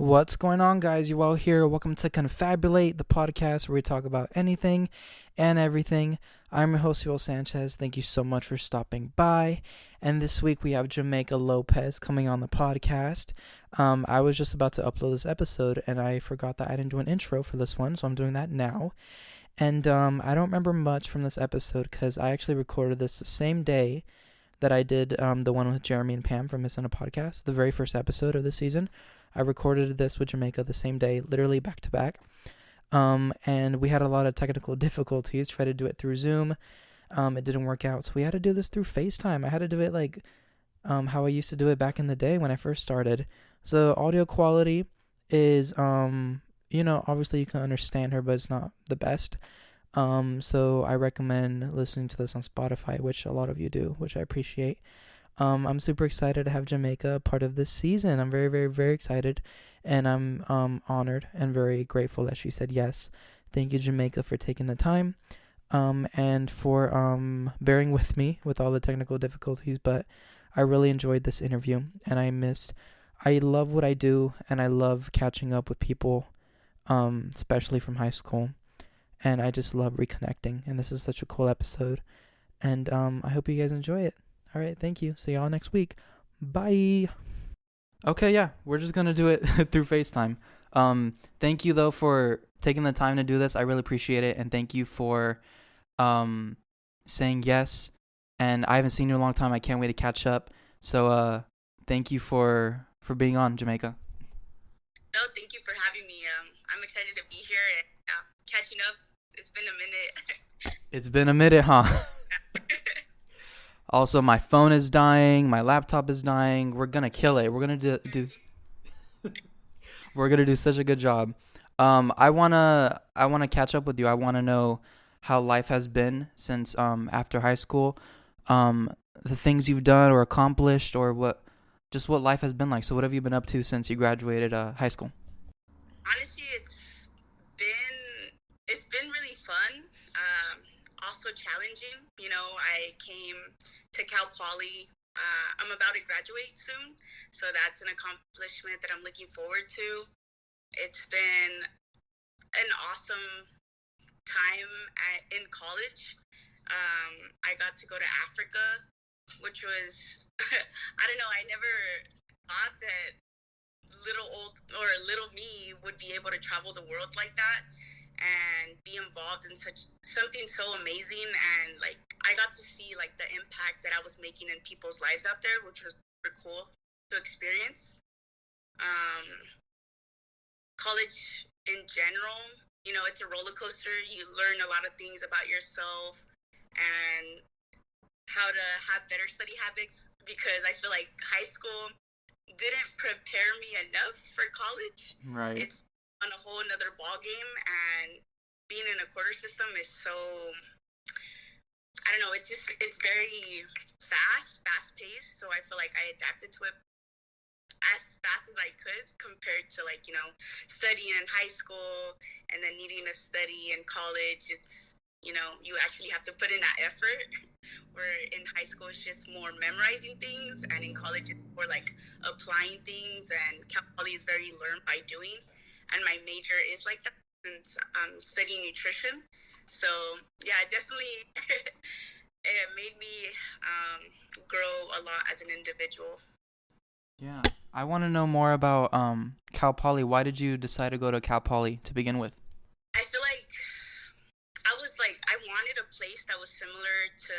What's going on, guys? You all here. Welcome to Confabulate, the podcast where we talk about anything and everything. I'm your host, Will Sanchez. Thank you so much for stopping by. And this week we have Jumeika Lopez coming on the podcast. I was just about to upload this episode and I forgot that I didn't do an intro for this one, so I'm doing that now. And I don't remember much from this episode because I actually recorded this the same day that I did the one with Jeremy and Pam from Missing a Podcast, the very first episode of the season. I recorded this with Jumeika the same day, literally back to back. And we had a lot of technical difficulties. Tried to do it through Zoom. It didn't work out. So we had to do this through FaceTime. I had to do it like how I used to do it back in the day when I first started. So audio quality is, obviously you can understand her, but it's not the best. So I recommend listening to this on Spotify, which a lot of you do, which I appreciate. I'm super excited to have Jumeika part of this season. I'm very, very, very excited, and I'm honored and very grateful that she said yes. Thank you, Jumeika, for taking the time, and for bearing with me with all the technical difficulties. But I really enjoyed this interview, and I love what I do, and I love catching up with people, especially from high school, and I just love reconnecting. And this is such a cool episode, and I hope you guys enjoy it. All right, thank you. See y'all next week. Bye. Okay, yeah, we're just going to do it through FaceTime. Thank you, though, for taking the time to do this. I really appreciate it, and thank you for saying yes. And I haven't seen you in a long time. I can't wait to catch up. So thank you for being on, Jumeika. No, thank you for having me. I'm excited to be here and catching up. It's been a minute. It's been a minute, huh? Also, my phone is dying. My laptop is dying. We're gonna kill it. We're gonna do we're gonna do such a good job. I wanna catch up with you. I wanna know how life has been since after high school. The things you've done or accomplished, or what life has been like. So, what have you been up to since you graduated high school? Honestly, it's been really fun. Also challenging. I came to Cal Poly. I'm about to graduate soon, so that's an accomplishment that I'm looking forward to. It's been an awesome time in college. I got to go to Africa, which was, I don't know, I never thought that little me would be able to travel the world like that and be involved in something so amazing. And like I got to see like the impact that I was making in people's lives out there, which was super cool to experience. College in general, it's a roller coaster. You learn a lot of things about yourself and how to have better study habits, because I feel like high school didn't prepare me enough for college. Right. It's on a whole another ball game, and being in a quarter system is so, I don't know, it's very fast paced. So I feel like I adapted to it as fast as I could compared to studying in high school and then needing to study in college. It's, you actually have to put in that effort, where in high school it's just more memorizing things, and in college it's more like applying things, and Cal Poly is very learn by doing. And my major is like that since I'm studying nutrition. So yeah, definitely it made me grow a lot as an individual. Yeah, I want to know more about Cal Poly. Why did you decide to go to Cal Poly to begin with? I feel like I wanted a place that was similar to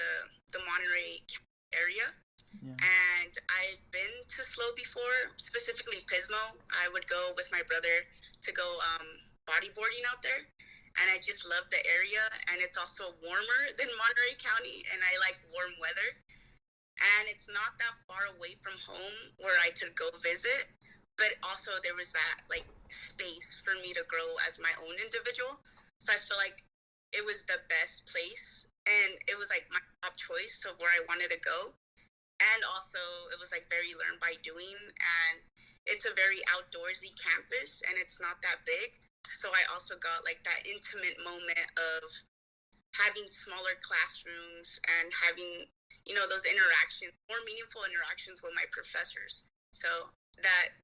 the Monterey area. Yeah. And I've been to SLO before, specifically Pismo. I would go with my brother to go bodyboarding out there, and I just love the area. And it's also warmer than Monterey County, and I like warm weather. And it's not that far away from home where I could go visit, but also there was that like space for me to grow as my own individual. So I feel like it was the best place, and it was like my top choice of where I wanted to go. And also, it was like very learn by doing, and it's a very outdoorsy campus, and it's not that big. So I also got like that intimate moment of having smaller classrooms and having, those interactions, more meaningful interactions with my professors. So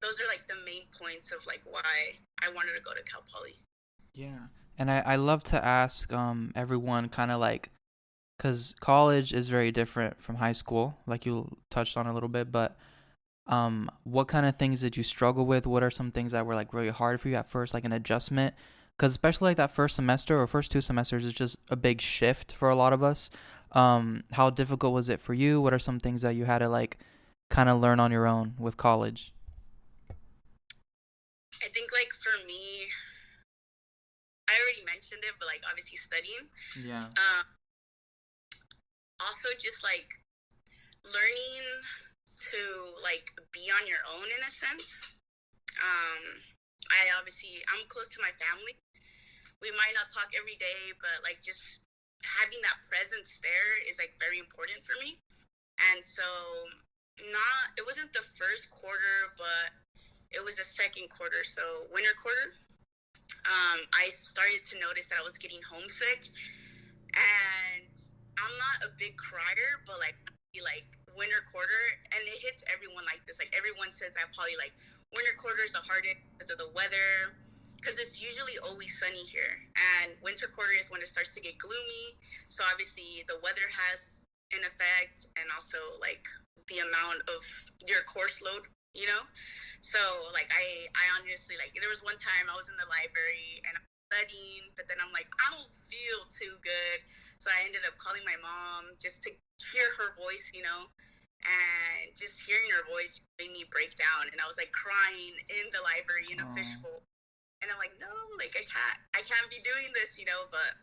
those are like the main points of like why I wanted to go to Cal Poly. Yeah. And I love to ask everyone kind of like, because college is very different from high school, like you touched on a little bit, but what kind of things did you struggle with? What are some things that were like really hard for you at first, like an adjustment? Because especially like that first semester or first 2 semesters is just a big shift for a lot of us. How difficult was it for you? What are some things that you had to like kind of learn on your own with college? I think like for me, I already mentioned it, but like obviously studying. Yeah. Also just like learning to like be on your own in a sense. I'm close to my family. We might not talk every day, but like just having that presence there is like very important for me. And so it wasn't the first quarter, but it was the second quarter. So winter quarter, I started to notice that I was getting homesick, and I'm not a big crier, but like winter quarter, and it hits everyone like this. Like everyone says that probably like winter quarter is the hardest because of the weather, because it's usually always sunny here, and winter quarter is when it starts to get gloomy. So obviously the weather has an effect, and also like the amount of your course load, you know. So like I honestly, like there was one time I was in the library and I'm studying, but then I'm like, I don't feel too good. So I ended up calling my mom just to hear her voice, you know, and just hearing her voice made me break down, and I was like crying in the library in a fishbowl. And I'm like, no, like I can't be doing this, you know. But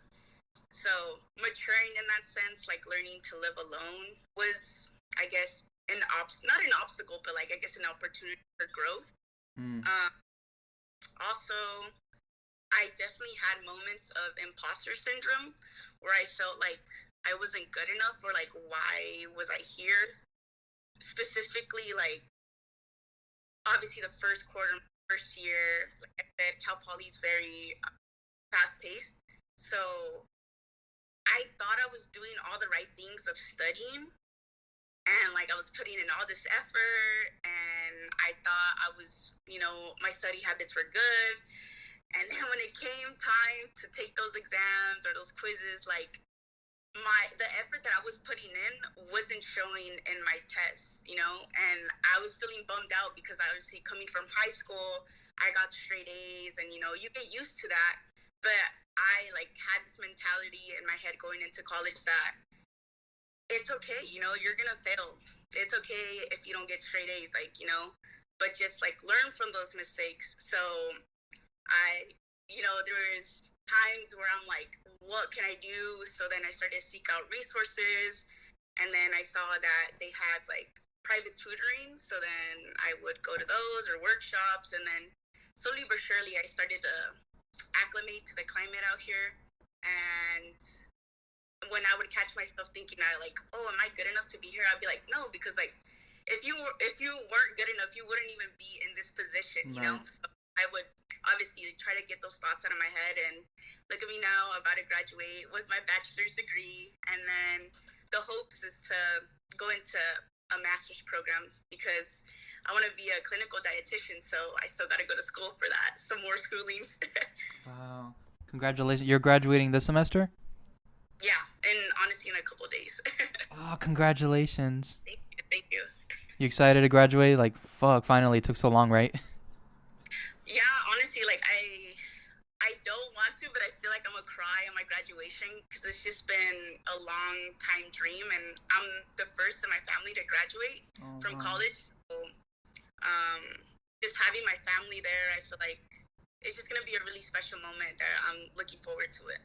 so maturing in that sense, like learning to live alone was, I guess, not an obstacle, but like I guess an opportunity for growth. Also, I definitely had moments of imposter syndrome where I felt like I wasn't good enough, or like why was I here? Specifically, like obviously the first quarter, first year, like I said, Cal Poly's very fast paced. So I thought I was doing all the right things of studying, and like I was putting in all this effort, and I thought I was, you know, my study habits were good. And then when it came time to take those exams or those quizzes, like the effort that I was putting in wasn't showing in my tests, you know. And I was feeling bummed out because obviously coming from high school, I got straight A's, and you know, you get used to that. But I like had this mentality in my head going into college that it's okay, you know, you're gonna fail. It's okay if you don't get straight A's, like, you know, but just like learn from those mistakes. So there was times where I'm like, what can I do? So then I started to seek out resources, and then I saw that they had like private tutoring. So then I would go to those or workshops, and then slowly but surely I started to acclimate to the climate out here. And when I would catch myself thinking, am I good enough to be here? I'd be like, no, because like if you weren't good enough, you wouldn't even be in this position, you know. So I would obviously try to get those thoughts out of my head, and look at me now, about to graduate with my bachelor's degree, and then the hopes is to go into a master's program because I want to be a clinical dietitian. So I still got to go to school for that, some more schooling. Wow. Congratulations. You're graduating this semester? Yeah, and honestly in a couple of days. Oh, congratulations. Thank you. You excited to graduate? Like, fuck, finally, it took so long, right? Yeah, honestly, like I don't want to, but I feel like I'm gonna cry on my graduation because it's just been a long time dream, and I'm the first in my family to graduate from college. So just having my family there, I feel like it's just gonna be a really special moment that I'm looking forward to it.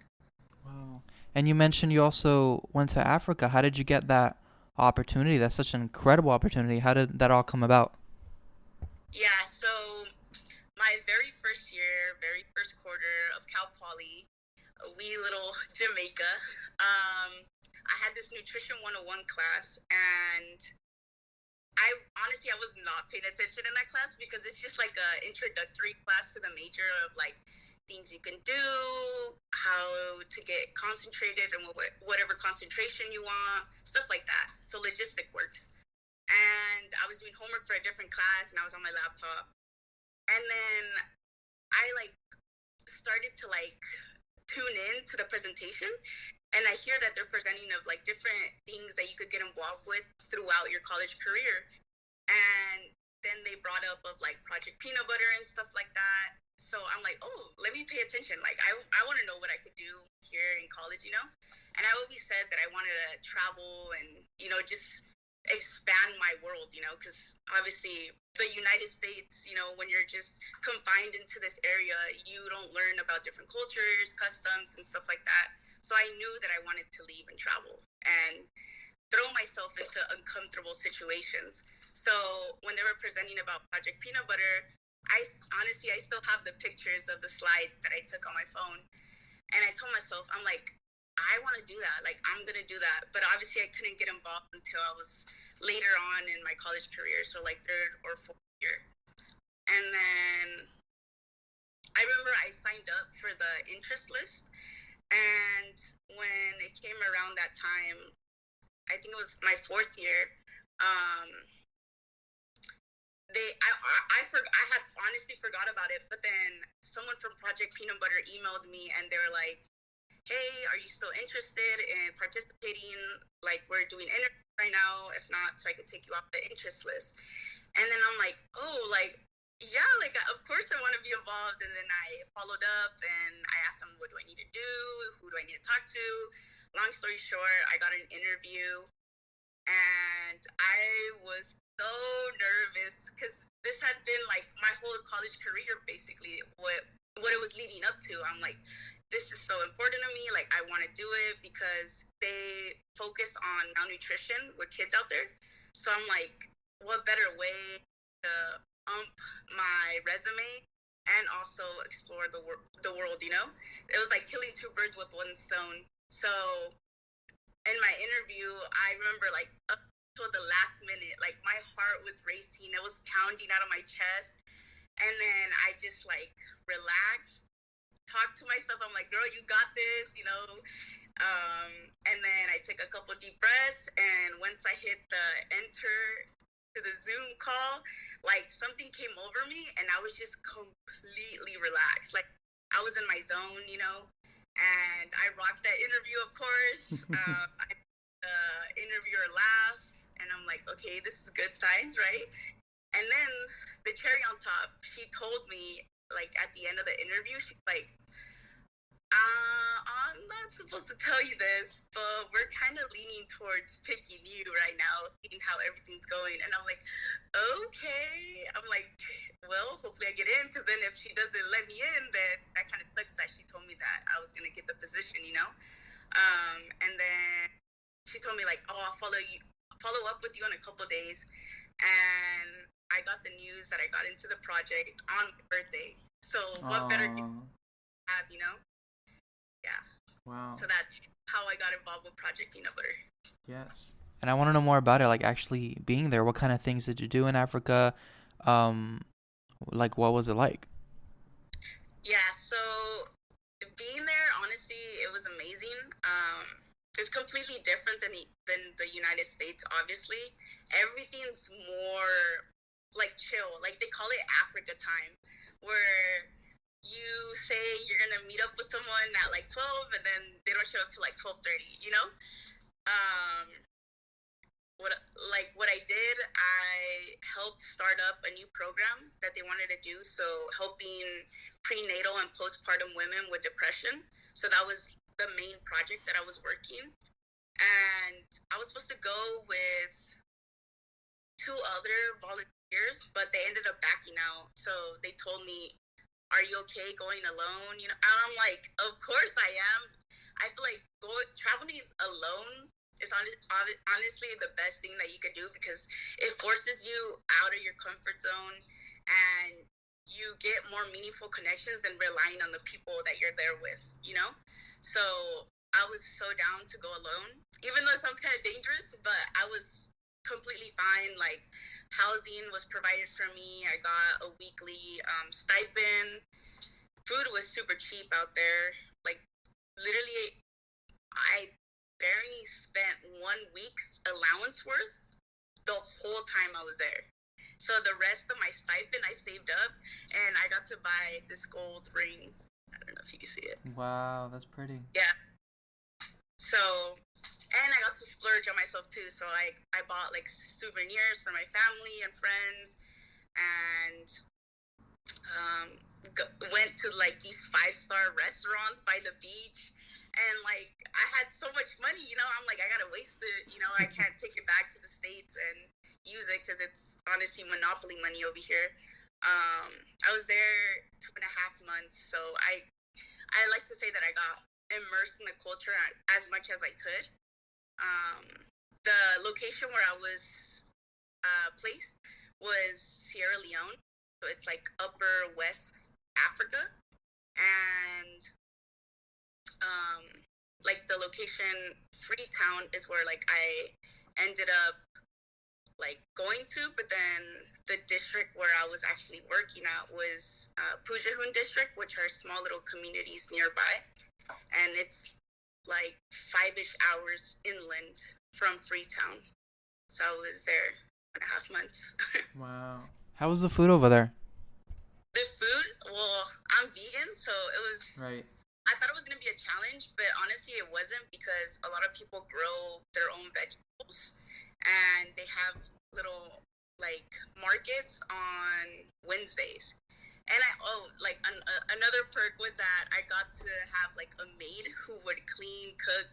Wow. And you mentioned you also went to Africa. How did you get that opportunity? That's such an incredible opportunity. How did that all come about? Yeah, so my very first year, very first quarter of Cal Poly, wee little Jumeika, I had this Nutrition 101 class, and I was not paying attention in that class because it's just like a introductory class to the major of like things you can do, how to get concentrated and whatever concentration you want, stuff like that. So logistic works. and I was doing homework for a different class, and I was on my laptop. And then I like started to like tune in to the presentation, and I hear that they're presenting of like different things that you could get involved with throughout your college career. And then they brought up of like Project Peanut Butter and stuff like that. So I'm like, oh, let me pay attention. Like, I want to know what I could do here in college, you know? And I always said that I wanted to travel and, you know, just expand my world, you know, because obviously the United States, you know, when you're just confined into this area, you don't learn about different cultures, customs, and stuff like that. So I knew that I wanted to leave and travel and throw myself into uncomfortable situations. So when they were presenting about Project Peanut Butter, I still have the pictures of the slides that I took on my phone. And I told myself, I'm like, I want to do that. Like, I'm going to do that. But obviously, I couldn't get involved until I was later on in my college career. So, like, third or fourth year. And then I remember I signed up for the interest list. And when it came around that time, I think it was my fourth year, I had honestly forgot about it, but then someone from Project Peanut Butter emailed me, and they were like, hey, are you still interested in participating? Like, we're doing interviews right now. If not, so I could take you off the interest list. And then I'm like, oh, like, yeah, like, of course I want to be involved. And then I followed up, and I asked them, what do I need to do? Who do I need to talk to? Long story short, I got an interview, and I was so nervous because this had been like my whole college career, basically what it was leading up to. I'm like, this is so important to me. Like, I want to do it because they focus on malnutrition with kids out there. So I'm like, what better way to ump my resume and also explore the world, you know? It was like killing two birds with one stone. So in my interview, I remember like up to the last minute, like my heart was racing. It was pounding out of my chest. And then I just like relaxed, talked to myself. I'm like, girl, you got this, you know? And then I took a couple deep breaths. And once I hit the enter to the Zoom call, like something came over me and I was just completely relaxed. Like I was in my zone, you know? And I rocked that interview, of course. I made the interviewer laugh, and I'm like, okay, this is good signs, right? And then the cherry on top, she told me, like, at the end of the interview, she's like, I'm not supposed to tell you this, but we're kind of leaning towards picking you right now, seeing how everything's going. And I'm like, okay. I'm like, well, hopefully I get in, because then if she doesn't let me in, then that kind of sucks that she told me that I was going to get the position, you know? And then she told me, like, oh, I'll follow up with you in a couple days. And I got the news that I got into the project on my birthday. So what better gift have, you know? Yeah. Wow. So that's how I got involved with Project Peanut Butter. Yes. And I want to know more about it, like actually being there. What kind of things did you do in Africa? Like, what was it like? Yeah, so being there, honestly, it was amazing. It's completely different than the United States, obviously. Everything's more like chill. Like they call it Africa time, where you say you're gonna meet up with someone at like 12 and then they don't show up till like 12:30, you know? What I did, I helped start up a new program that they wanted to do, so helping prenatal and postpartum women with depression. So that was the main project that I was working. And I was supposed to go with two other volunteers, but they ended up backing out. So they told me, are you okay going alone? You know, and I'm like, of course I am. I feel like traveling alone is honestly the best thing that you could do, because it forces you out of your comfort zone and you get more meaningful connections than relying on the people that you're there with, you know? So I was so down to go alone, even though it sounds kind of dangerous, but I was completely fine. Like, housing was provided for me. I got a weekly stipend. Food was super cheap out there. Like, literally, I barely spent 1 week's allowance worth. the whole time I was there. So the rest of my stipend I saved up, and I got to buy this gold ring. I don't know if you can see it. Wow, that's pretty. Yeah. So, and I got to splurge on myself too. So I bought like souvenirs for my family and friends, and went to like these 5-star restaurants by the beach. And like I had so much money, I'm like, I gotta waste it. I can't take it back to the States and use it because it's honestly monopoly money over here. I was there 2.5 months, so I like to say that I got immersed in the culture as much as I could. The location where I was placed was Sierra Leone, so it's like upper West Africa, and like the location Freetown is where like I ended up like going to, but then the district where I was actually working at was Pujehun district, which are small little communities nearby, and it's like 5-ish hours inland from Freetown. So I was there 2.5 months. Wow. How was the food over there? The food? Well, I'm vegan, so it was... Right. I thought it was going to be a challenge, but honestly it wasn't, because a lot of people grow their own vegetables, and they have little, like, markets on Wednesdays. And another perk was that I got to have, like, a maid who would clean, cook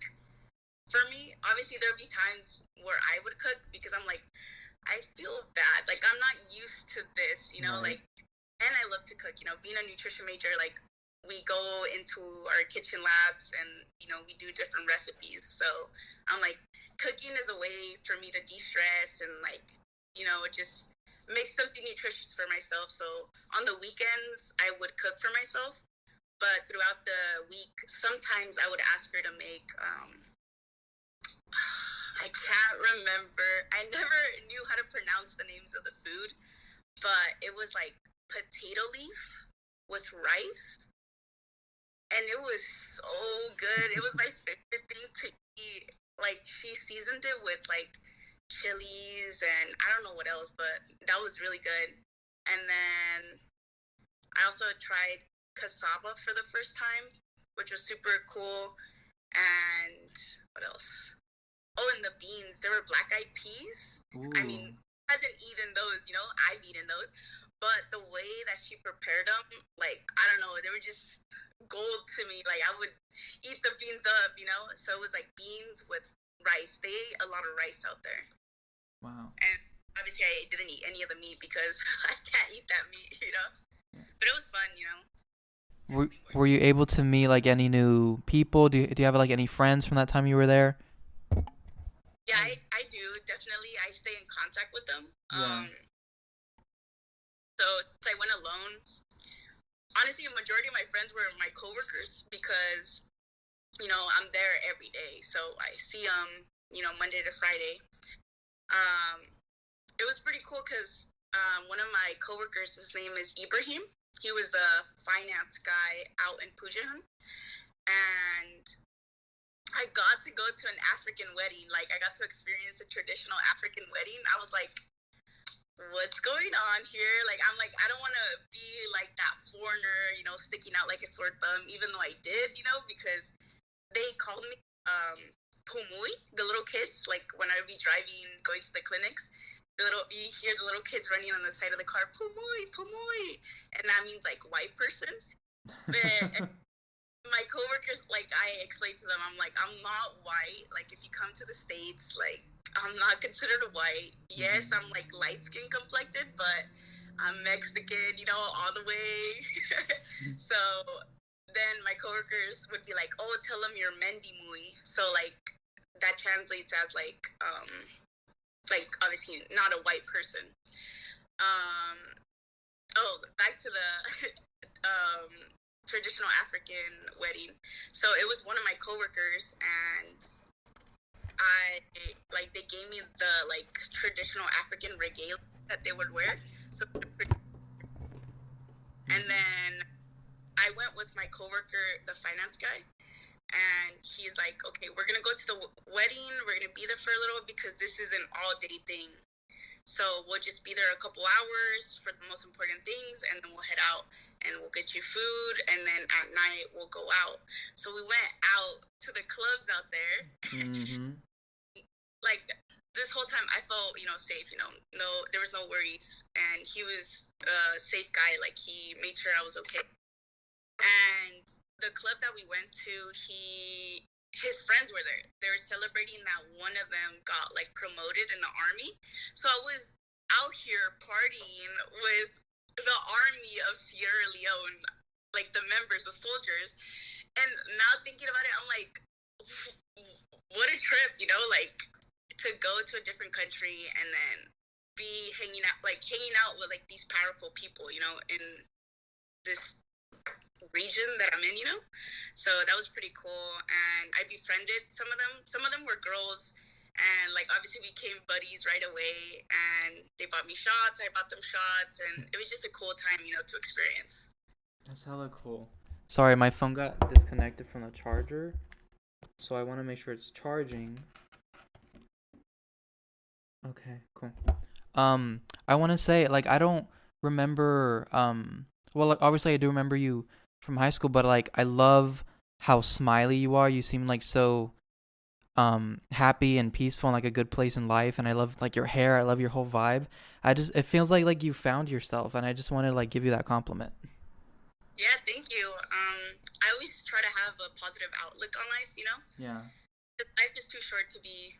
for me. Obviously, there would be times where I would cook, because I'm like, I feel bad. Like, I'm not used to this, Right. like, and I love to cook, being a nutrition major, like, we go into our kitchen labs and, we do different recipes. So I'm like, cooking is a way for me to de-stress and, like, just make something nutritious for myself. So on the weekends, I would cook for myself. But throughout the week, sometimes I would ask her to make, I can't remember. I never knew how to pronounce the names of the food, but it was like potato leaf with rice. And it was so good. It was my favorite thing to eat. Like, she seasoned it with, like, chilies and I don't know what else, but that was really good. And then I also tried cassava for the first time, which was super cool. And what else? Oh, and the beans. There were black-eyed peas. Ooh. I mean, hasn't eaten those, I've eaten those. But the way that she prepared them, like, I don't know, they were just gold to me. Like, I would eat the beans up, So it was like beans with rice. They ate a lot of rice out there. Wow. And obviously I didn't eat any of the meat because I can't eat that meat, Yeah. But it was fun, Were you able to meet, like, any new people? Do you have, like, any friends from that time you were there? Yeah, I do. Definitely. I stay in contact with them. Yeah. So I went alone. Honestly, a majority of my friends were my coworkers because, I'm there every day. So I see them, Monday to Friday. It was pretty cool because one of my coworkers, his name is Ibrahim. He was the finance guy out in Pujehun. And I got to go to an African wedding. Like, I got to experience a traditional African wedding. I was like, what's going on here? Like, I'm like, I don't want to be like that foreigner, sticking out like a sore thumb, even though I did, because they called me Pumui, the little kids. Like, when I would be driving, going to the clinics, you hear the little kids running on the side of the car, Pumui, Pumui. And that means, like, white person. But my coworkers, like, I explained to them, I'm like, I'm not white. Like, if you come to the States, like, I'm not considered white. Yes, I'm, like, light-skin complected, but I'm Mexican, all the way. So then my coworkers would be like, oh, tell them you're Mendimui. So, like, that translates as, like, obviously not a white person. Back to the traditional African wedding. So it was one of my coworkers, and they gave me the, like, traditional African regalia that they would wear. So, and then I went with my coworker, the finance guy, and he's like, okay, we're going to go to the wedding. We're going to be there for a little because this is an all-day thing. So we'll just be there a couple hours for the most important things, and then we'll head out and we'll get you food, and then at night we'll go out. So we went out to the clubs out there. Mm-hmm. Like this whole time I felt, safe, no, there was no worries. And he was a safe guy. Like he made sure I was okay. And the club that we went to, his friends were there. They were celebrating that one of them got like promoted in the army. So I was out here partying with the army of Sierra Leone, like the members, the soldiers. And now thinking about it, I'm like, what a trip, like to go to a different country and then be hanging out with like these powerful people, in this region that I'm in, So that was pretty cool. And I befriended some of them. Some of them were girls, and like obviously we became buddies right away, and they bought me shots, I bought them shots, and it was just a cool time, to experience. That's hella cool. Sorry, my phone got disconnected from the charger, so I want to make sure it's charging. Okay, cool. I want to say, like, I don't remember, well, like, obviously I do remember you from high school, but like I love how smiley you are. You seem like so happy and peaceful and like a good place in life, and I love like your hair. I love your whole vibe. It feels like you found yourself, and I just want to like give you that compliment. Yeah, thank you. I always try to have a positive outlook on life, Yeah. Life is too short to be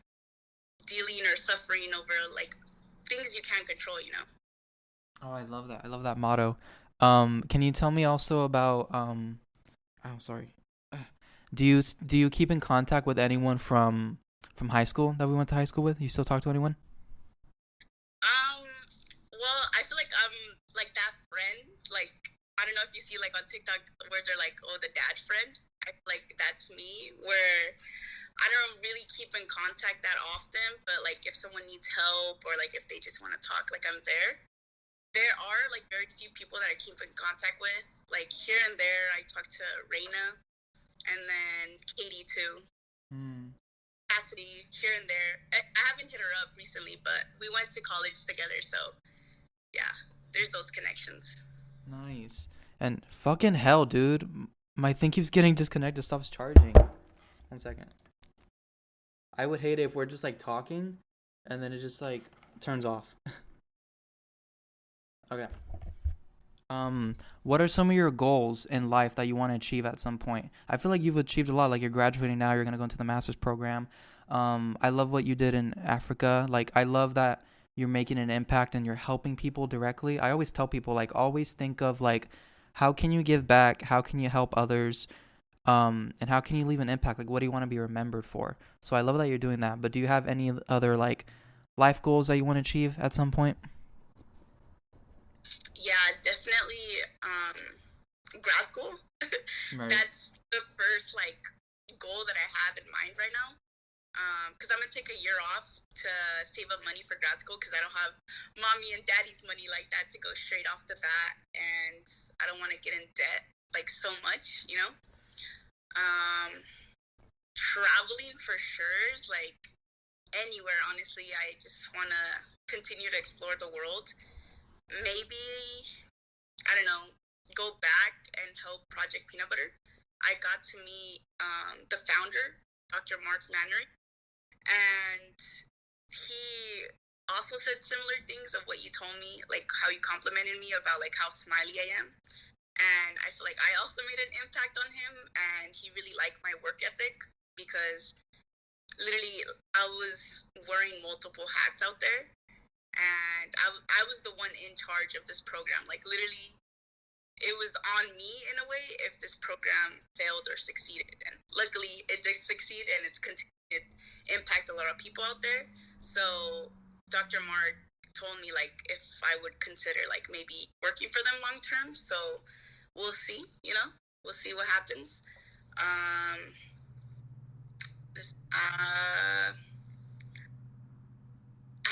dealing or suffering over like things you can't control, Oh, I love that. I love that motto. Can you tell me also about oh, sorry. Do you keep in contact with anyone from high school that we went to high school with? You still talk to anyone? Well, I feel like I'm like that friend. Like I don't know if you see like on TikTok where they're like, oh, the dad friend. I feel like that's me. Where I don't really keep in contact that often, but like if someone needs help or like if they just want to talk, like I'm there. There are like very few people that I keep in contact with. Like here and there, I talk to Raina and then Katie too. Cassidy here and there. I haven't hit her up recently, but we went to college together, so yeah, there's those connections. Nice. And fucking hell, dude, my thing keeps getting disconnected. Stops charging. 1 second. I would hate it if we're just like talking, and then it just like turns off. Okay. What are some of your goals in life that you want to achieve at some point? I feel like you've achieved a lot. Like you're graduating now, you're gonna go into the master's program. I love what you did in Africa. Like I love that you're making an impact and you're helping people directly. I always tell people like always think of like how can you give back? How can you help others? And how can you leave an impact? Like what do you want to be remembered for? So I love that you're doing that. But do you have any other like life goals that you want to achieve at some point? Yeah, definitely grad school. Right. That's the first like goal that I have in mind right now. Because I'm gonna take a year off to save up money for grad school because I don't have mommy and daddy's money like that to go straight off the bat, and I don't want to get in debt like so much, Traveling for sure is like anywhere, honestly. I just want to continue to explore the world. Maybe, I don't know, go back and help Project Peanut Butter. I got to meet the founder, Dr. Mark Mannery, and he also said similar things of what you told me, like how you complimented me about like how smiley I am. And I feel like I also made an impact on him, and he really liked my work ethic because literally I was wearing multiple hats out there, and I was the one in charge of this program. Like literally, it was on me in a way if this program failed or succeeded. And luckily, it did succeed, and it's continued to impact a lot of people out there. So Dr. Mark told me like if I would consider like maybe working for them long term. So we'll see. We'll see what happens. I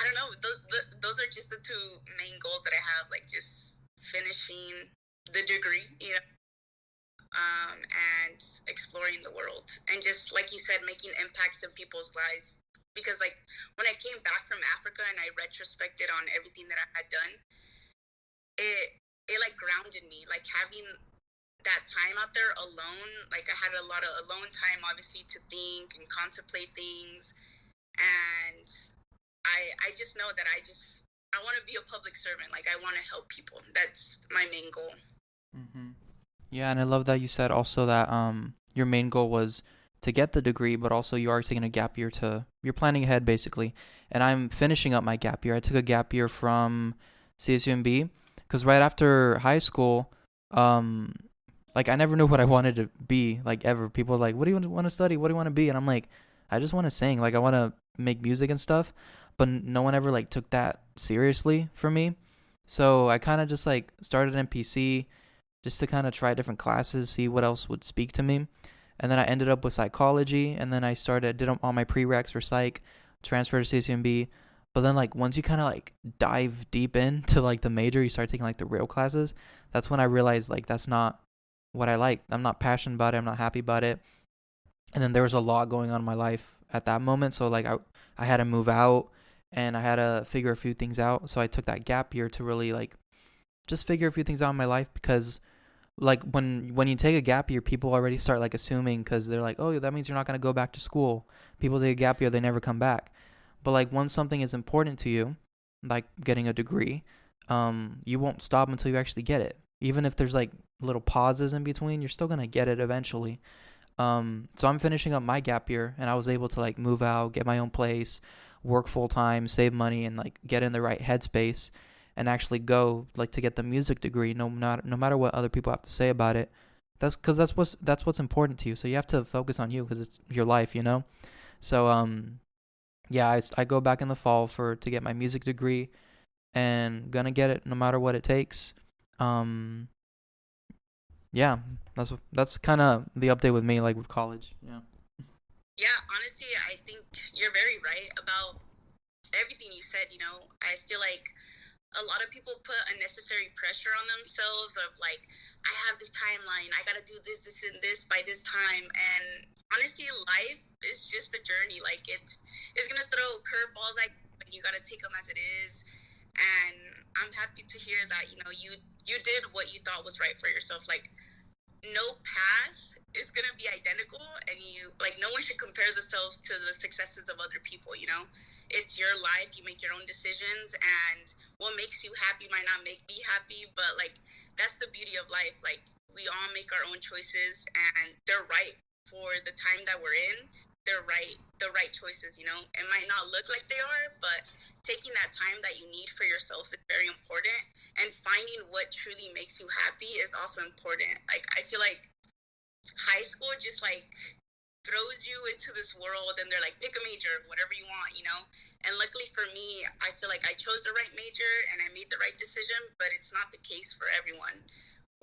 don't know. Those are just the two main goals that I have, like just finishing the degree, and exploring the world. And just like you said, making impacts in people's lives because like when I came back from Africa and I retrospected on everything that I had done, it like grounded me, like having that time out there alone. Like I had a lot of alone time, obviously, to think and contemplate things. And I just know that I want to be a public servant. Like I want to help people. That's my main goal. Mm-hmm. Yeah, and I love that you said also that your main goal was to get the degree, but also you are taking a gap year you're planning ahead basically. And I'm finishing up my gap year. I took a gap year from CSUMB because right after high school, like I never knew what I wanted to be, like ever. People were like, what do you want to study? What do you want to be? And I'm like, I just want to sing. Like I want to make music and stuff, but no one ever like took that seriously for me. So I kind of just like started NPC just to kind of try different classes, see what else would speak to me. And then I ended up with psychology, and then I did all my prereqs for psych, transferred to CCMB. But then like once you kind of like dive deep into like the major, you start taking like the real classes. That's when I realized like that's not what I like. I'm not passionate about it. I'm not happy about it. And then there was a lot going on in my life at that moment. So like I had to move out and I had to figure a few things out. So I took that gap year to really like just figure a few things out in my life, because like when you take a gap year, people already start like assuming, because they're like, oh, that means you're not going to go back to school. People take a gap year, they never come back. But like once something is important to you, like getting a degree, you won't stop until you actually get it. Even if there's like little pauses in between, you're still going to get it eventually. So I'm finishing up my gap year, and I was able to like move out, get my own place, work full time, save money, and like get in the right headspace and actually go like to get the music degree, no matter what other people have to say about it. That's because that's what's important to you. So you have to focus on you because it's your life, you know. So yeah, I go back in the fall to get my music degree, and gonna get it no matter what it takes. Yeah, that's kind of the update with me, like with college. Yeah. Yeah, honestly, I think you're very right about everything you said. You know, I feel like a lot of people put unnecessary pressure on themselves of like, I have this timeline, I gotta do this and this by this time. And honestly, life is just a journey. Like it's gonna throw curveballs at you, and you gotta take them as it is. And I'm happy to hear that, you know, you did what you thought was right for yourself. Like no path is gonna be identical, and you like no one should compare themselves to the successes of other people, you know. It's your life, you make your own decisions, and what makes you happy might not make me happy, but like that's the beauty of life. Like we all make our own choices, and they're right for the time that we're in. They're the right choices, you know. It might not look like they are, but taking that time that you need for yourself is very important, and finding what truly makes you happy is also important. Like I feel like high school just like throws you into this world, and they're like, pick a major, whatever you want, you know. And luckily for me, I feel like I chose the right major and I made the right decision, but it's not the case for everyone.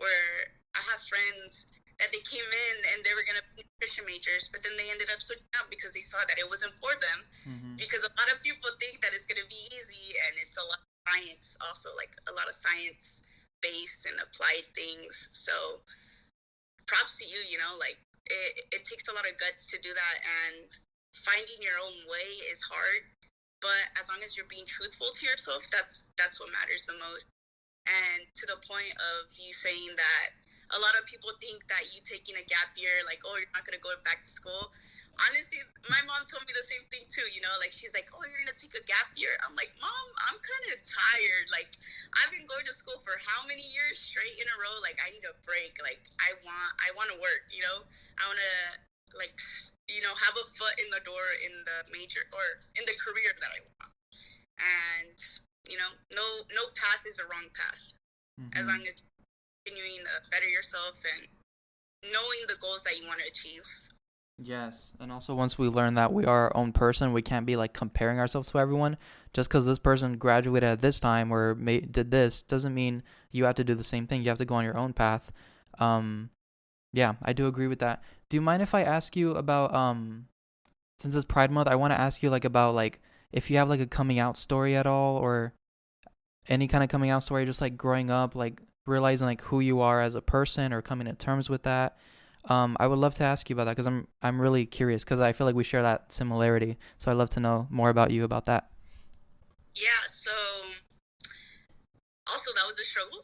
Where I have friends that they came in and they were going to be nutrition majors, but then they ended up switching out because they saw that it wasn't for them. Mm-hmm. Because a lot of people think that it's going to be easy, and it's a lot of science also, like a lot of science based and applied things. So props to you, you know, like it takes a lot of guts to do that, and finding your own way is hard, but as long as you're being truthful to yourself, that's what matters the most. And to the point of you saying that a lot of people think that you taking a gap year, like, oh, you're not going to go back to school. Honestly, my mom told me the same thing too, you know, like she's like, oh, you're going to take a gap year. I'm like, Mom, I'm kind of tired. Like I've been going to school for how many years straight in a row? Like I need a break. Like I want to work, you know. I want to like, you know, have a foot in the door in the major or in the career that I want. And, you know, no path is a wrong path. Mm-hmm. As long as you're continuing to better yourself and knowing the goals that you want to achieve. Yes, and also once we learn that we are our own person, we can't be like comparing ourselves to everyone. Just because this person graduated at this time or did this doesn't mean you have to do the same thing. You have to go on your own path. Yeah, I do agree with that. Do you mind if I ask you about since it's Pride Month, I want to ask you like about like if you have like a coming out story at all, or any kind of coming out story, just like growing up, like realizing like who you are as a person or coming to terms with that. I would love to ask you about that because I'm really curious because I feel like we share that similarity. So I'd love to know more about you about that. Yeah, so also that was a struggle.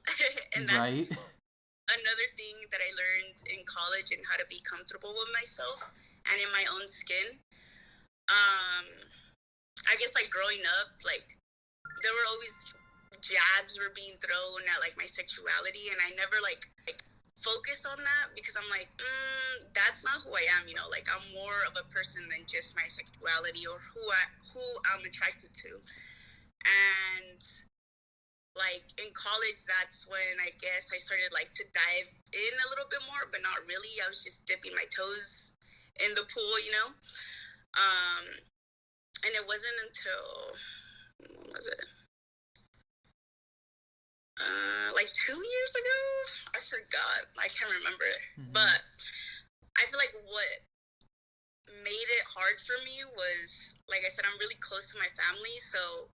And Right. that's another thing that I learned in college and how to be comfortable with myself and in my own skin. I guess like growing up, like there were always jabs were being thrown at like my sexuality, and I never like focused on that because I'm like, that's not who I am. Like I'm more of a person than just my sexuality or who I'm attracted to. And like in college, that's when I guess I started like to dive in a little bit more, but not really. I was just dipping my toes in the pool. And it wasn't until, when was it? Like 2 years ago? I forgot. I can't remember. Mm-hmm. But I feel like what made it hard for me was, like I said, I'm really close to my family. So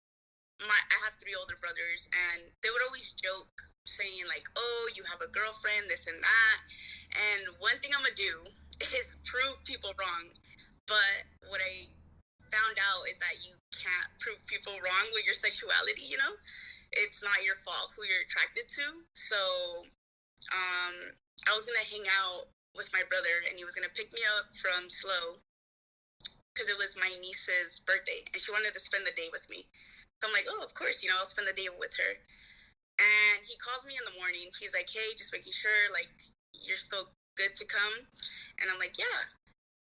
I have 3 older brothers, and they would always joke saying like, oh, you have a girlfriend, this and that. And one thing I'm going to do is prove people wrong. But what I found out is that you can't prove people wrong with your sexuality. It's not your fault who you're attracted to. So I was gonna hang out with my brother, and he was gonna pick me up from SLO because it was my niece's birthday, and she wanted to spend the day with me. So I'm like, oh, of course, I'll spend the day with her. And he calls me in the morning. He's like, hey, just making sure like you're still good to come. And I'm like, yeah.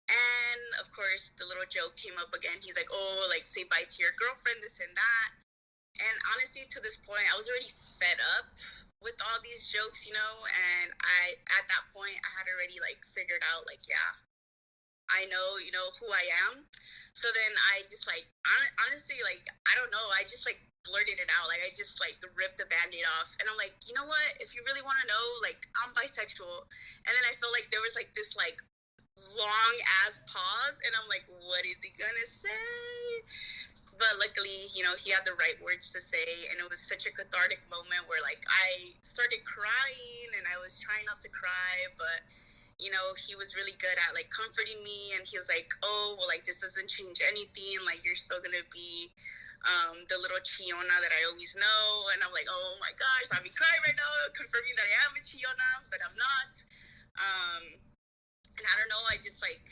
And of course, the little joke came up again. He's like, oh, like say bye to your girlfriend, this and that. And honestly, to this point, I was already fed up with all these jokes, and at that point, I had already like figured out like, yeah, I know, who I am. So then I just like, honestly, like, I don't know. I just like blurted it out. Like I just like ripped the Band-Aid off. And I'm like, you know what? If you really want to know, like I'm bisexual. And then I felt like there was like this like long ass pause, and I'm like, what is he gonna say? But luckily, he had the right words to say, and it was such a cathartic moment where like I started crying, and I was trying not to cry, but he was really good at like comforting me, and he was like, oh, well, like this doesn't change anything, like you're still gonna be the little Chiona that I always know. And I'm like, oh my gosh, I'll be crying right now, confirming that I am a Chiona, but I'm not. And I don't know, I just like,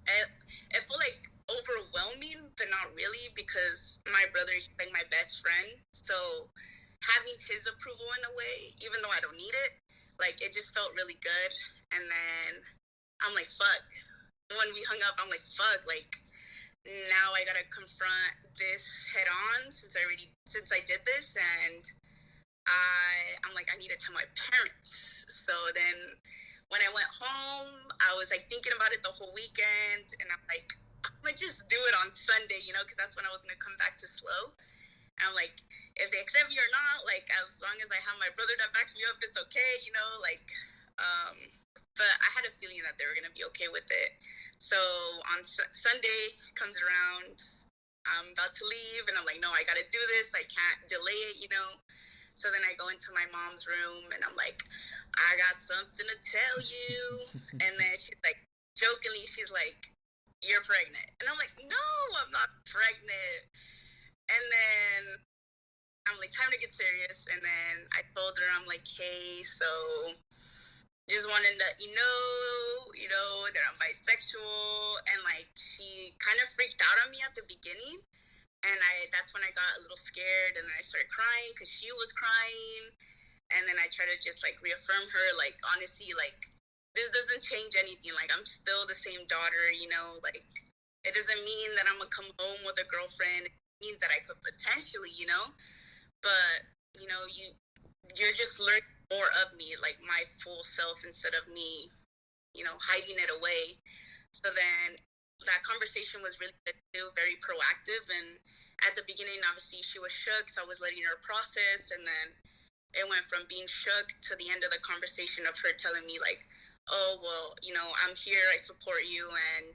it felt like overwhelming, but not really, because my brother is like my best friend. So having his approval in a way, even though I don't need it, like it just felt really good. And then I'm like, fuck. When we hung up, I'm like, fuck, like now I gotta confront this head on since I did this. And I'm like, I need to tell my parents. So then when I went home, I was like thinking about it the whole weekend, and I'm like, I'm gonna just do it on Sunday, because that's when I was gonna come back to SLO. And I'm like, if they accept me or not, like as long as I have my brother that backs me up, it's okay, like. But I had a feeling that they were gonna be okay with it. So on Sunday comes around, I'm about to leave, and I'm like, no, I gotta do this. I can't delay it, So then I go into my mom's room, and I'm like, I got something to tell you. And then she's like, jokingly, she's like, you're pregnant. And I'm like, no, I'm not pregnant. And then I'm like, time to get serious. And then I told her, I'm like, hey, so just wanted to let you know, that I'm bisexual. And like, she kind of freaked out on me at the beginning. And that's when I got a little scared, and then I started crying because she was crying. And then I tried to just like reaffirm her, like, honestly, like, this doesn't change anything. Like, I'm still the same daughter, like, it doesn't mean that I'm gonna come home with a girlfriend. It means that I could potentially, but, you're just learning more of me, like my full self, instead of me, hiding it away. So then that conversation was really good too, very proactive. And at the beginning, obviously, she was shook, so I was letting her process. And then it went from being shook to the end of the conversation of her telling me, like, oh, well, I'm here, I support you, and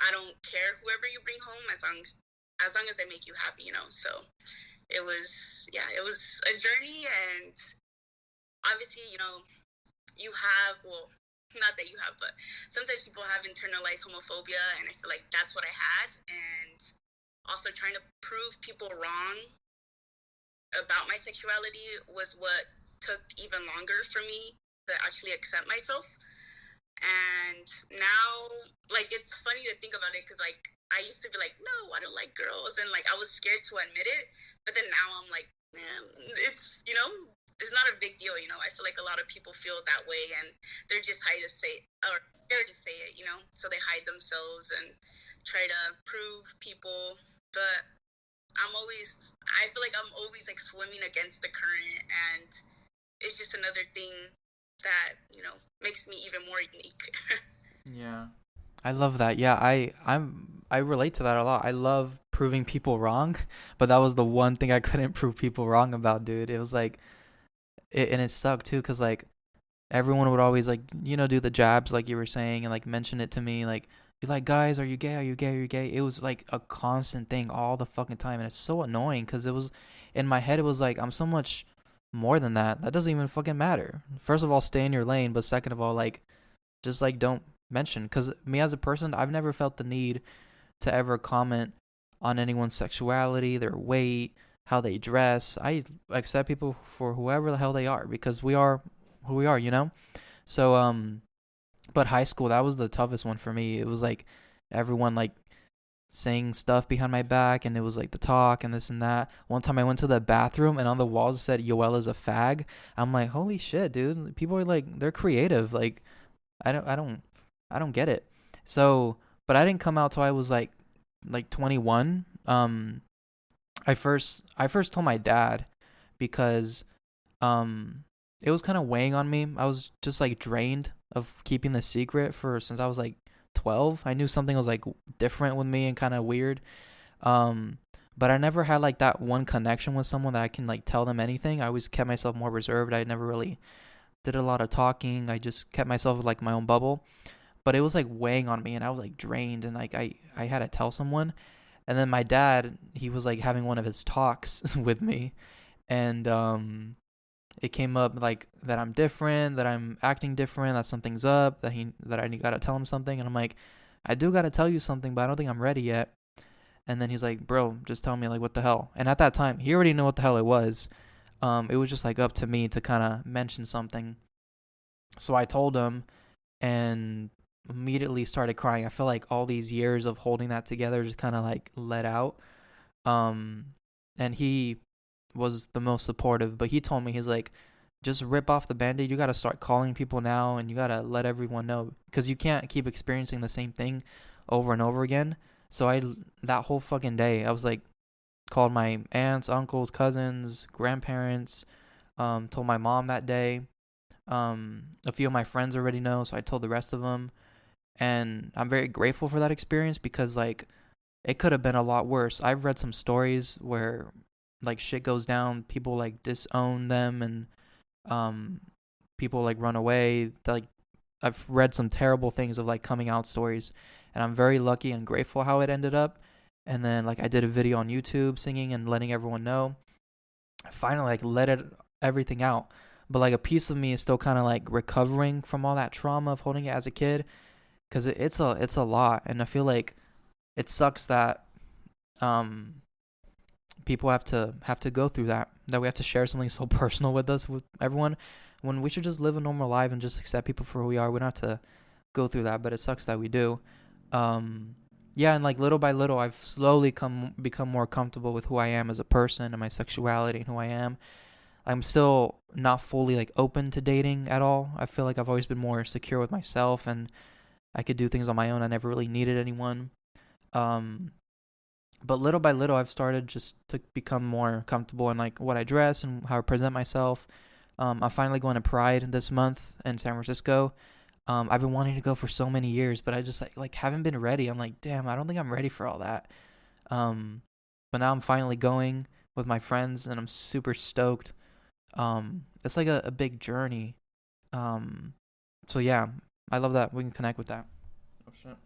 I don't care whoever you bring home as long as they make you happy, So it was a journey. And obviously, you have, well, not that you have, but sometimes people have internalized homophobia, and I feel like that's what I had. And also trying to prove people wrong about my sexuality was what took even longer for me to actually accept myself. And now, like, it's funny to think about it, because, like, I used to be like, no, I don't like girls, and, like, I was scared to admit it. But then now I'm like, man, it's, it's not a big deal. I feel like a lot of people feel that way, and they're just scared to say, or scared to say it, so they hide themselves and try to prove people. But I feel like I'm always, like, swimming against the current, and it's just another thing that, makes me even more unique. Yeah. I love that. Yeah, I relate to that a lot. I love proving people wrong, but that was the one thing I couldn't prove people wrong about, dude. It was like and it sucked too, cuz like everyone would always like, do the jabs like you were saying, and like mention it to me, like be like, guys, are you gay? Are you gay? Are you gay? It was like a constant thing all the fucking time, and it's so annoying because it was in my head. It was like, I'm so much more than that. That doesn't even fucking matter. First of all, stay in your lane, but second of all, like, just like don't mention. Because me as a person, I've never felt the need to ever comment on anyone's sexuality, their weight, how they dress. I accept people for whoever the hell they are, because we are who we are. So but high school, that was the toughest one for me. It was like everyone like saying stuff behind my back, and it was like the talk and this and that. One time I went to the bathroom, and on the walls it said Yoel is a fag. I'm like, holy shit, dude. People are like, they're creative. Like, I don't get it. So, but I didn't come out till I was like 21. I first told my dad because it was kind of weighing on me. I was just like drained of keeping the secret for since I was like 12. I knew something was like different with me and kind of weird. Um but I never had like that one connection with someone that I can like tell them anything. I always kept myself more reserved. I never really did a lot of talking. I just kept myself like my own bubble. But it was like weighing on me, and I was like drained, and like I had to tell someone. And then my dad, he was like having one of his talks with me, and it came up like that I'm different, that I'm acting different, that something's up, that I gotta tell him something. And I'm like, I do gotta tell you something, but I don't think I'm ready yet. And then he's like, bro, just tell me, like, what the hell. And at that time, he already knew what the hell it was. It was just like up to me to kind of mention something. So I told him, and immediately started crying. I feel like all these years of holding that together just kind of like let out. um and he was the most supportive, but he told me, he's like, just rip off the band-aid. You got to start calling people now, and you got to let everyone know, because you can't keep experiencing the same thing over and over again. So that whole fucking day, I was like, called my aunts, uncles, cousins, grandparents, told my mom that day. A few of my friends already know, so I told the rest of them. And I'm very grateful for that experience, because like it could have been a lot worse. I've read some stories where like shit goes down, people like disown them, and um people like run away. Like, I've read some terrible things of like coming out stories, and I'm very lucky and grateful how it ended up. And then like I did a video on YouTube singing and letting everyone know. I finally like let it everything out. But like a piece of me is still kind of like recovering from all that trauma of holding it as a kid, because it's a lot. And I feel like it sucks that um people have to go through that we have to share something so personal with us, with everyone, when we should just live a normal life and just accept people for who we are. We don't have to go through that, but it sucks that we do. Yeah, and like little by little, I've slowly become more comfortable with who I am as a person and my sexuality and who I am. I'm still not fully like open to dating at all. I feel like I've always been more secure with myself, and I could do things on my own. I never really needed anyone. Um, but little by little, I've started just to become more comfortable in like what I dress and how I present myself. I'm finally going to Pride this month in San Francisco. I've been wanting to go for so many years, but I just like haven't been ready. I'm like, damn, I don't think I'm ready for all that. Um, but now I'm finally going with my friends, and I'm super stoked. It's like a big journey. Um, so yeah, I love that we can connect with that. Oh shit.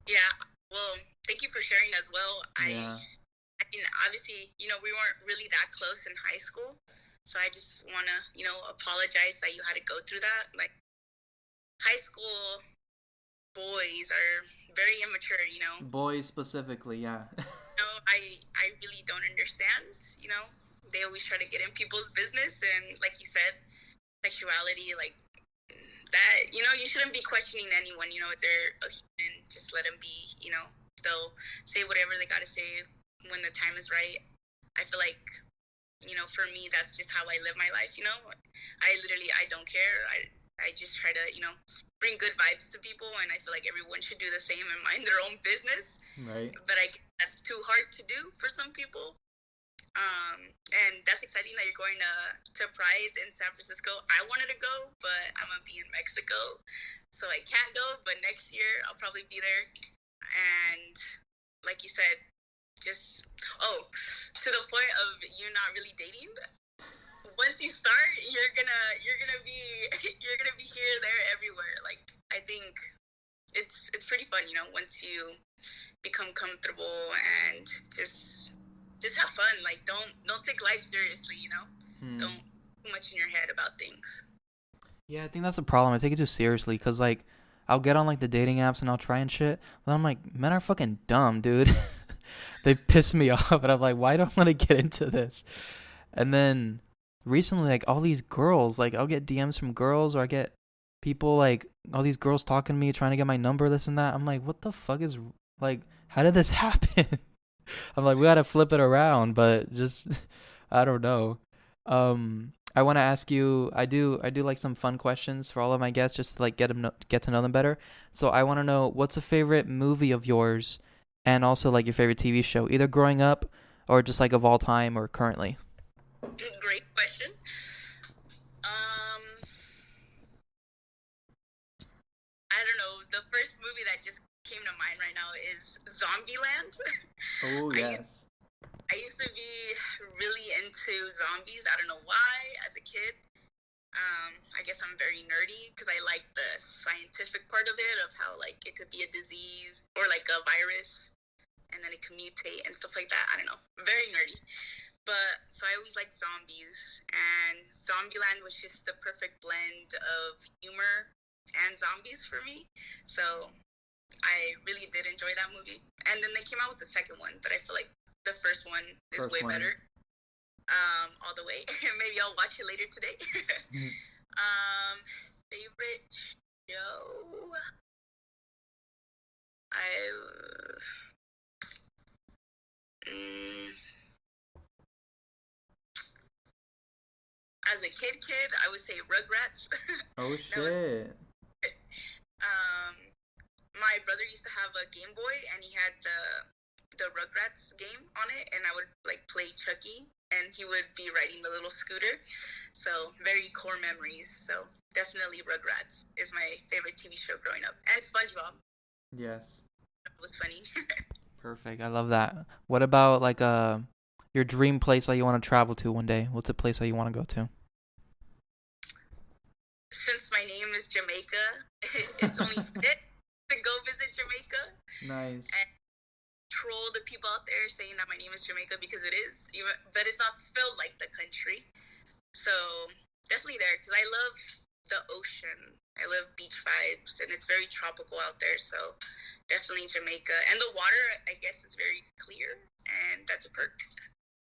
Yeah. Well, thank you for sharing as well. Yeah. I mean, obviously, we weren't really that close in high school. So I just want to, apologize that you had to go through that. Like, high school boys are very immature, you know. Boys specifically, yeah. I really don't understand, you know. They always try to get in people's business, and like you said, sexuality, like that, you know, you shouldn't be questioning anyone, you know, if they're a human, just let them be, you know. They'll say whatever they got to say when the time is right. I feel like, you know, for me, that's just how I live my life, you know. I don't care. I just try to, you know, bring good vibes to people, and I feel like everyone should do the same and mind their own business. Right. But that's too hard to do for some people. And that's exciting that you're going to Pride in San Francisco. I wanted to go, but I'm going to be in Mexico, so I can't go. But next year, I'll probably be there. And like you said, just, to the point of you not really dating. Once you start, you're gonna be here, there, everywhere. Like, I think it's pretty fun, you know, once you become comfortable and just have fun. Like, don't take life seriously, you know. Don't too much in your head about things. Yeah, I think that's the problem. I take it too seriously because, like, I'll get on, like, the dating apps and I'll try and shit. But I'm like, men are fucking dumb, dude. They piss me off. And I'm like, why do I want to get into this? And then recently, like, all these girls, like, I'll get DMs from girls, or I get people, like, all these girls talking to me, trying to get my number, this and that. I'm like, what the fuck is, like, how did this happen? I'm like, we gotta flip it around, but just, I don't know. I want to ask you. I do like some fun questions for all of my guests, just to like get to know them better. So I want to know, what's a favorite movie of yours, and also like your favorite TV show, either growing up or just like of all time or currently. Great question. I don't know. The first movie that just came to mind right now is Zombieland. Oh yes. I used to be really into zombies. I don't know why. As a kid, I guess I'm very nerdy because I like the scientific part of it, of how like it could be a disease or like a virus, and then it can mutate and stuff like that. I don't know. Very nerdy. But so I always liked zombies, and Zombieland was just the perfect blend of humor and zombies for me. So I really did enjoy that movie. And then they came out with the second one, but I feel like the first one is way better. All the way. Maybe I'll watch it later today. Favorite show? As a kid, I would say Rugrats. Oh shit. My brother used to have a Game Boy, and he had the Rugrats game on it, and I would like play Chucky, and he would be riding the little scooter. So very core memories. So definitely Rugrats is my favorite TV show growing up, and SpongeBob. Yes. It was funny. Perfect. I love that. What about like your dream place that you want to travel to one day? What's a place that you want to go to? Since my name is Jumeika, it's only fit to go visit Jamaica. Nice. And troll the people out there saying that my name is Jumeika, because it is, but it's not spelled like the country. So definitely there, because I love the ocean. I love beach vibes, and it's very tropical out there. So definitely Jamaica. And the water, I guess, is very clear, and that's a perk.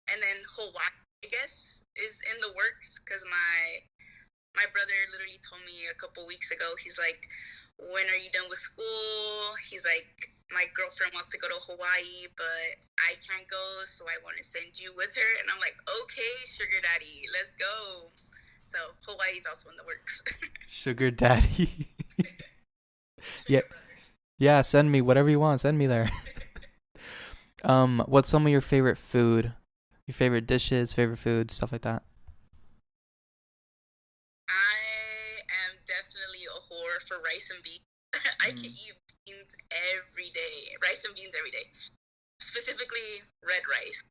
And then Hawaii, I guess, is in the works, because my brother literally told me a couple weeks ago, he's like, when are you done with school? He's like, my girlfriend wants to go to Hawaii, but I can't go, so I want to send you with her. And I'm like, okay, sugar daddy, let's go. So Hawaii's also in the works. Sugar daddy. Yeah. Yeah, send me whatever you want. Send me there. What's some of your favorite food? Your favorite dishes, favorite food, stuff like that? I am definitely a whore for rice and beans. I can eat beans every day. Rice and beans every day. Specifically, red rice.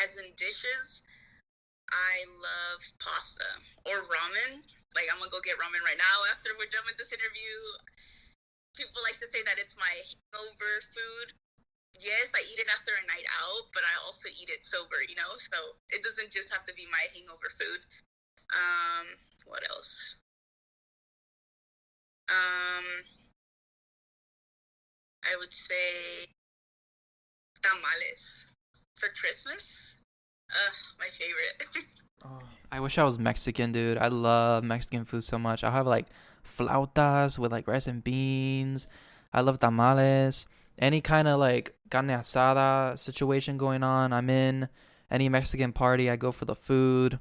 As in dishes, I love pasta or ramen. Like, I'm going to go get ramen right now after we're done with this interview. People like to say that it's my hangover food. Yes, I eat it after a night out, but I also eat it sober, you know? So it doesn't just have to be my hangover food. What else? I would say tamales for Christmas. My favorite. Oh, I wish I was Mexican, dude. I love Mexican food so much. I'll have like flautas with like rice and beans. I love tamales. Any kind of like carne asada situation going on, I'm in. Any Mexican party, I go for the food.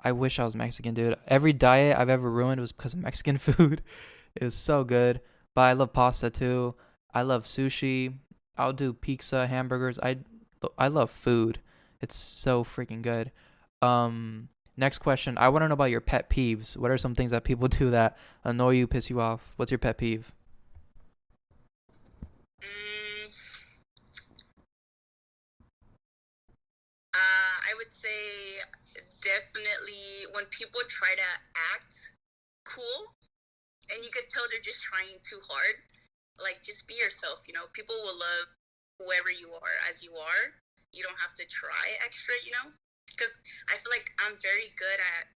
I wish I was Mexican, dude. Every diet I've ever ruined was because of Mexican food. It was so good. But I love pasta too. I love sushi. I'll do pizza, hamburgers. I love food. It's so freaking good. Next question. I want to know about your pet peeves. What are some things that people do that annoy you, piss you off? What's your pet peeve? Mm, I would say definitely when people try to act cool and you could tell they're just trying too hard. Like, just be yourself, you know? People will love whoever you are as you are. You don't have to try extra, you know? Because I feel like I'm very good at,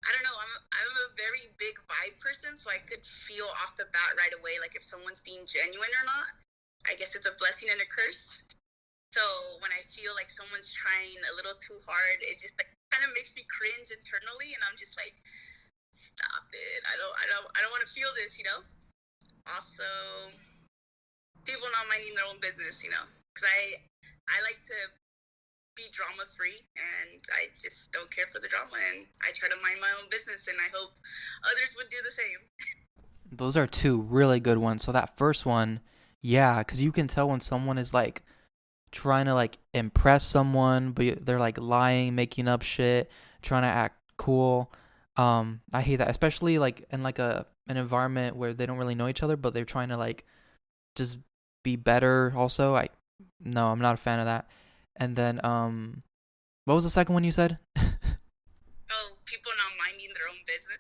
I don't know, I'm a very big vibe person, so I could feel off the bat right away, like if someone's being genuine or not. I guess it's a blessing and a curse. So when I feel like someone's trying a little too hard, it just like kind of makes me cringe internally, and I'm just like, stop it. I don't want to feel this, you know? Also, people not minding their own business, you know? Because I like to be drama free, and I just don't care for the drama, and I try to mind my own business, and I hope others would do the same. Those are two really good ones. So that first one, yeah, because you can tell when someone is like trying to like impress someone, but they're like lying, making up shit, trying to act cool. I hate that, especially like in like an environment where they don't really know each other, but they're trying to like just be better. Also, no, I'm not a fan of that. And then what was the second one you said? Oh, people not minding their own business.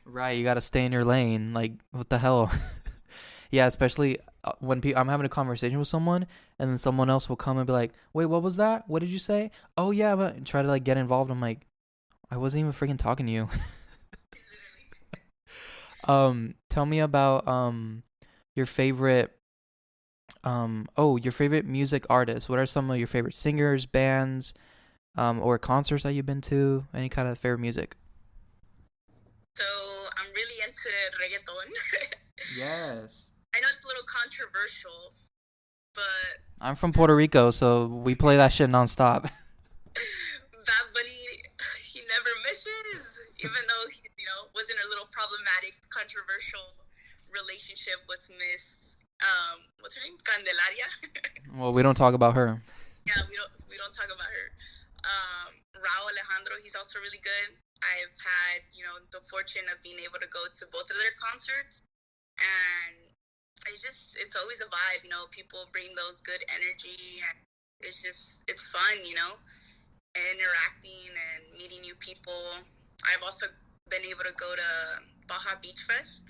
Right, you gotta stay in your lane. Like, what the hell? Yeah, especially when I'm having a conversation with someone, and then someone else will come and be like, "Wait, what was that? What did you say?" Oh yeah, but and try to like get involved. I'm like, I wasn't even freaking talking to you. Tell me about your favorite your favorite music artists. What are some of your favorite singers, bands, or concerts that you've been to? Any kind of favorite music? So I'm really into reggaeton. Yes. I know it's a little controversial, but I'm from Puerto Rico, so we play that shit nonstop. Bad Bunny, he never misses, even though he, you know, was in a little problematic, controversial relationship with Miss, what's her name, Candelaria. Well, we don't talk about her. Yeah, we don't talk about her. Raul Alejandro, he's also really good. I've had, you know, the fortune of being able to go to both of their concerts, and it's always a vibe, you know. People bring those good energy, and it's fun, you know, interacting and meeting new people. I've also been able to go to Baja Beach Fest,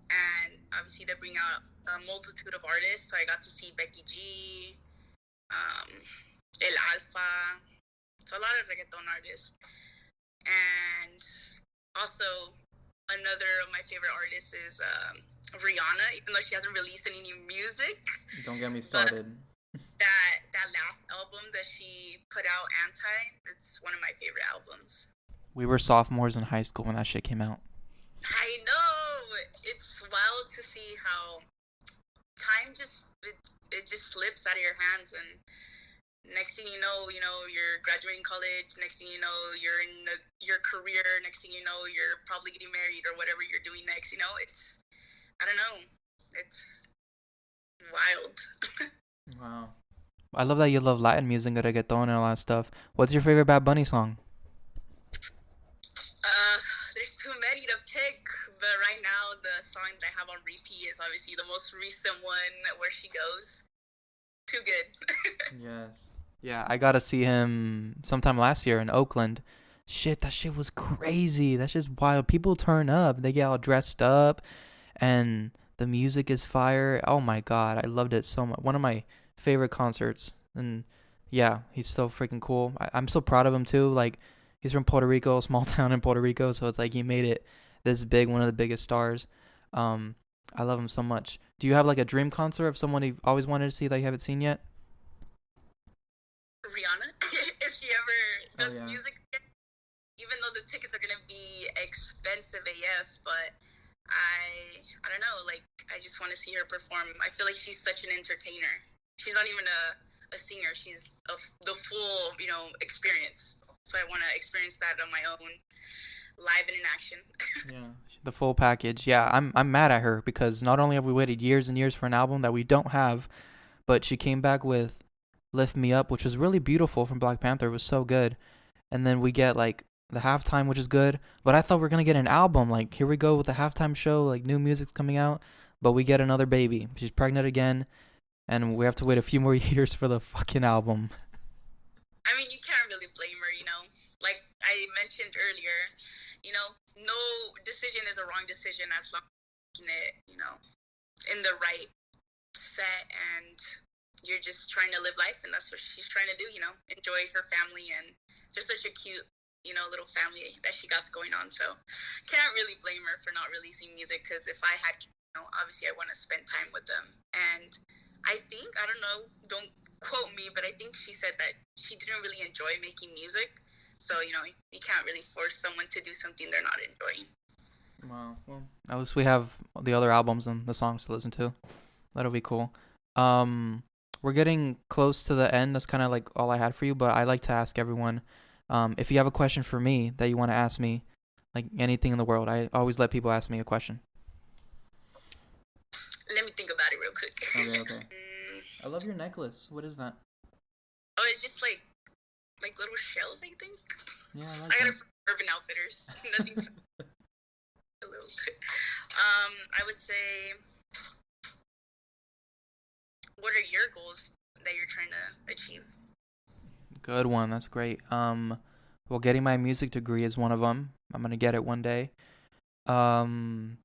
and obviously they bring out a multitude of artists. So I got to see Becky G, El Alfa, so a lot of reggaeton artists. And also, another of my favorite artists is Rihanna, even though she hasn't released any new music. Don't get me started. That last album that she put out, Anti, it's one of my favorite albums. We were sophomores in high school when that shit came out. I know. It's wild to see how time just slips out of your hands, and next thing you know, you're graduating college. Next thing you know, you're in your career. Next thing you know, you're probably getting married or whatever you're doing next. You know, I don't know. It's wild. Wow. I love that you love Latin music, reggaeton, and all that stuff. What's your favorite Bad Bunny song? There's too many to pick, but right now the song that I have on repeat is obviously the most recent one, Where She Goes. Too good. Yes. Yeah, I got to see him sometime last year in Oakland. Shit, that shit was crazy. That's just wild. People turn up. They get all dressed up, and the music is fire. Oh, my God. I loved it so much. One of my favorite concerts. And, yeah, he's so freaking cool. I'm so proud of him, too. Like, he's from Puerto Rico, small town in Puerto Rico, so it's like he made it this big, one of the biggest stars. I love him so much. Do you have like a dream concert of someone you've always wanted to see that you haven't seen yet? Rihanna, if she ever Oh does yeah. music, even though the tickets are gonna be expensive AF, but I don't know, like I just want to see her perform. I feel like she's such an entertainer. She's not even a singer. She's the full, experience. So I want to experience that on my own, live and in action. Yeah, the full package. Yeah, I'm mad at her because not only have we waited years and years for an album that we don't have, but she came back with "Lift Me Up," which was really beautiful from Black Panther. It was so good, and then we get like the halftime, which is good. But I thought we were gonna get an album. Like here we go with the halftime show, like new music's coming out, but we get another baby. She's pregnant again, and we have to wait a few more years for the fucking album. I mean, you can't really blame her, Like I mentioned earlier, no decision is a wrong decision as long as you're making it, in the right set and you're just trying to live life, and that's what she's trying to do, enjoy her family, and there's such a cute, little family that she got going on. So can't really blame her for not releasing music, because if I had, obviously I want to spend time with them. And I think, I don't know, don't quote me, but I think she said that she didn't really enjoy making music. So, you can't really force someone to do something they're not enjoying. Wow. Well, at least we have the other albums and the songs to listen to. That'll be cool. We're getting close to the end. That's kind of like all I had for you, but I like to ask everyone, if you have a question for me that you want to ask me, like anything in the world. I always let people ask me a question. Let me think about it real quick. Okay. I love your necklace. What is that? Oh, it's just like little shells, I think. Yeah, I I like got that. it from Urban Outfitters. Nothing's a little. I would say, what are your goals that you're trying to achieve? Good one. That's great. Well, getting my music degree is one of them. I'm gonna get it one day. One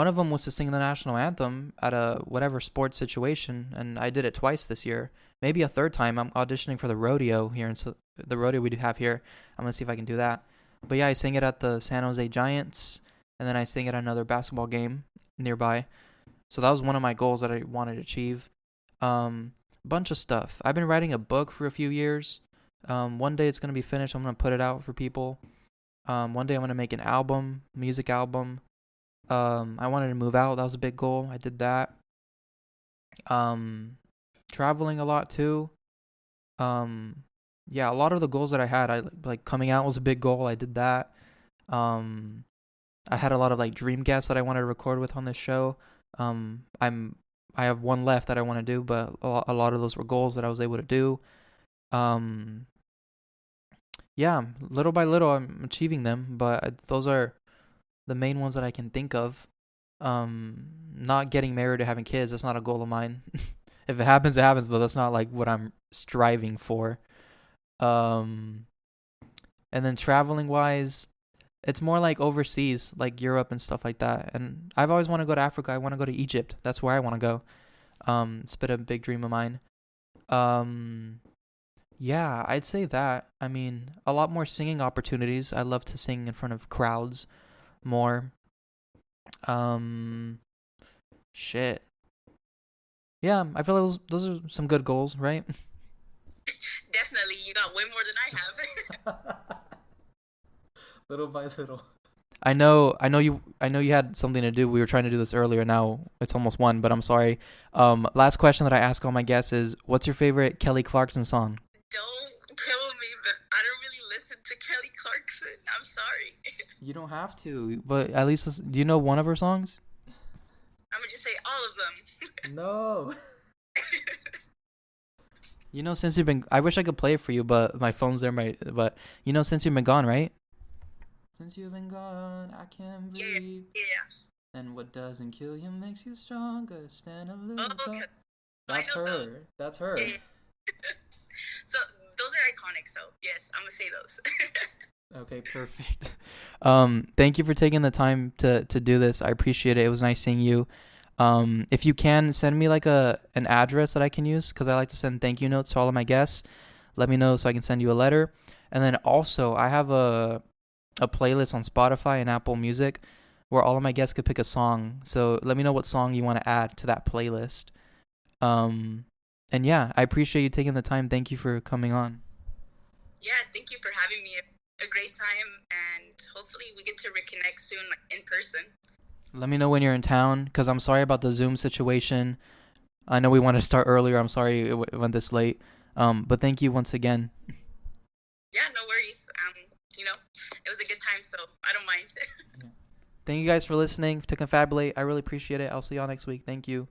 of them was to sing the national anthem at a whatever sports situation, and I did it twice this year. Maybe a third time. I'm auditioning for the rodeo here, and so the rodeo we do have here. I'm gonna see if I can do that. But yeah, I sang it at the San Jose Giants, and then I sang it at another basketball game nearby. So that was one of my goals that I wanted to achieve. Bunch of stuff. I've been writing a book for a few years. One day it's gonna be finished. I'm gonna put it out for people. One day I'm gonna make an album, music album. I wanted to move out. That was a big goal. I did that. Traveling a lot too. Yeah, a lot of the goals that I had, I like coming out was a big goal. I did that. I had a lot of like dream guests that I wanted to record with on this show. I have one left that I want to do, but a lot of those were goals that I was able to do. Yeah, little by little I'm achieving them, but those are the main ones that I can think of. Not getting married or having kids, that's not a goal of mine. If it happens, it happens, but that's not like what I'm striving for. And then traveling wise, it's more like overseas, like Europe and stuff like that. And I've always wanted to go to Africa. I want to go to Egypt. That's where I want to go. It's been a big dream of mine. Yeah, I'd say that. I mean, a lot more singing opportunities. I love to sing in front of crowds more. Shit. Yeah, I feel like those are some good goals, right? Definitely, you got way more than I have. Little by little. I know you had something to do. We were trying to do this earlier. Now it's almost 1, but I'm sorry. Last question that I ask all my guests is, what's your favorite Kelly Clarkson song? Don't kill me, but I don't really listen to Kelly Clarkson. I'm sorry. You don't have to, but at least do you know one of her songs? I'm gonna just say all of them. No. Since you've been, I wish I could play it for you, but my phone's there. But since you've been gone, right? Since you've been gone, I can't believe. Yeah. And what doesn't kill you makes you stronger. Stand a little. Okay. That's her. Those. That's her. Yeah. So those are iconic. So yes, I'm gonna say those. Okay, perfect. Thank you for taking the time to do this. I appreciate it. It was nice seeing you. If you can send me like an address that I can use, because I like to send thank you notes to all of my guests. Let me know so I can send you a letter. And then also I have a playlist on Spotify and Apple Music where all of my guests could pick a song. So let me know what song you want to add to that playlist. And yeah, I appreciate you taking the time. Thank you for coming on. Yeah, thank you for having me. A great time, and hopefully we get to reconnect soon, like in person. Let me know when you're in town, because I'm sorry about the Zoom situation. I know we wanted to start earlier. I'm sorry it went this late. But thank you once again. Yeah, no worries. It was a good time, so I don't mind. Thank you guys for listening to Confabulate. I really appreciate it. I'll see y'all next week. Thank you.